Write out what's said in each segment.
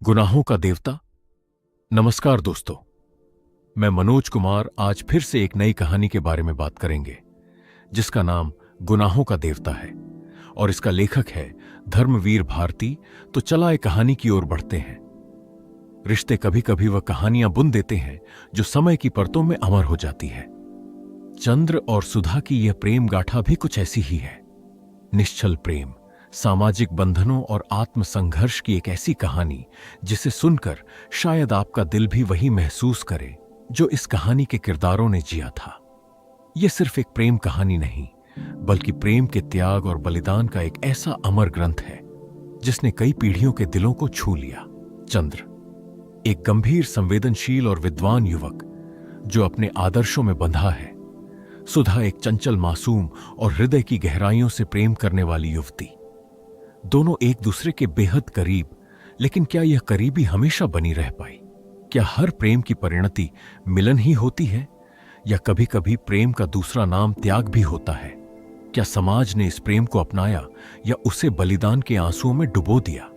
गुनाहों का देवता। नमस्कार दोस्तों, मैं मनोज कुमार आज फिर से एक नई कहानी के बारे में बात करेंगे जिसका नाम गुनाहों का देवता है और इसका लेखक है धर्मवीर भारती। तो चला एक कहानी की ओर बढ़ते हैं। रिश्ते कभी कभी वह कहानियां बुन देते हैं जो समय की परतों में अमर हो जाती है। चंद्र और सुधा की यह प्रेम गाथा भी कुछ ऐसी ही है। निश्चल प्रेम, सामाजिक बंधनों और आत्मसंघर्ष की एक ऐसी कहानी जिसे सुनकर शायद आपका दिल भी वही महसूस करे जो इस कहानी के किरदारों ने जिया था। यह सिर्फ एक प्रेम कहानी नहीं, बल्कि प्रेम के त्याग और बलिदान का एक ऐसा अमर ग्रंथ है जिसने कई पीढ़ियों के दिलों को छू लिया। चंद्र एक गंभीर, संवेदनशील और विद्वान युवक जो अपने आदर्शों में बंधा है। सुधा एक चंचल, मासूम और हृदय की गहराइयों से प्रेम करने वाली युवती। दोनों एक दूसरे के बेहद करीब, लेकिन क्या यह करीबी हमेशा बनी रह पाई? क्या हर प्रेम की परिणति मिलन ही होती है, या कभी कभी प्रेम का दूसरा नाम त्याग भी होता है? क्या समाज ने इस प्रेम को अपनाया या उसे बलिदान के आंसुओं में डुबो दिया?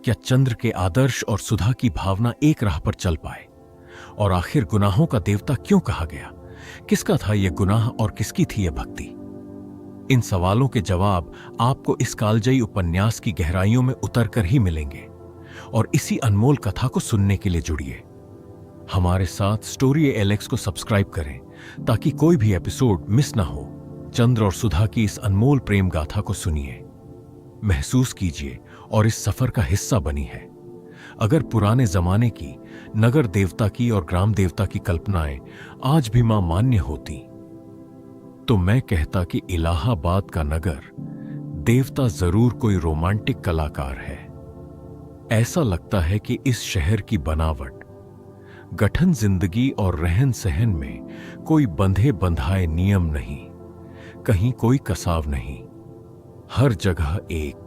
क्या चंद्र के आदर्श और सुधा की भावना एक राह पर चल पाए? और आखिर गुनाहों का देवता क्यों कहा गया? किसका था यह गुनाह और किसकी थी यह भक्ति? इन सवालों के जवाब आपको इस कालजयी उपन्यास की गहराइयों में उतरकर ही मिलेंगे। और इसी अनमोल कथा को सुनने के लिए जुड़िए हमारे साथ। स्टोरी एलेक्स को सब्सक्राइब करें ताकि कोई भी एपिसोड मिस ना हो। चंद्र और सुधा की इस अनमोल प्रेम गाथा को सुनिए, महसूस कीजिए और इस सफर का हिस्सा बनी है। अगर पुराने जमाने की नगर देवता की और ग्राम देवता की कल्पनाएं आज भी मां मान्य होती, तो मैं कहता कि इलाहाबाद का नगर देवता जरूर कोई रोमांटिक कलाकार है। ऐसा लगता है कि इस शहर की बनावट, गठन, जिंदगी और रहन सहन में कोई बंधे बंधाए नियम नहीं, कहीं कोई कसाव नहीं। हर जगह एक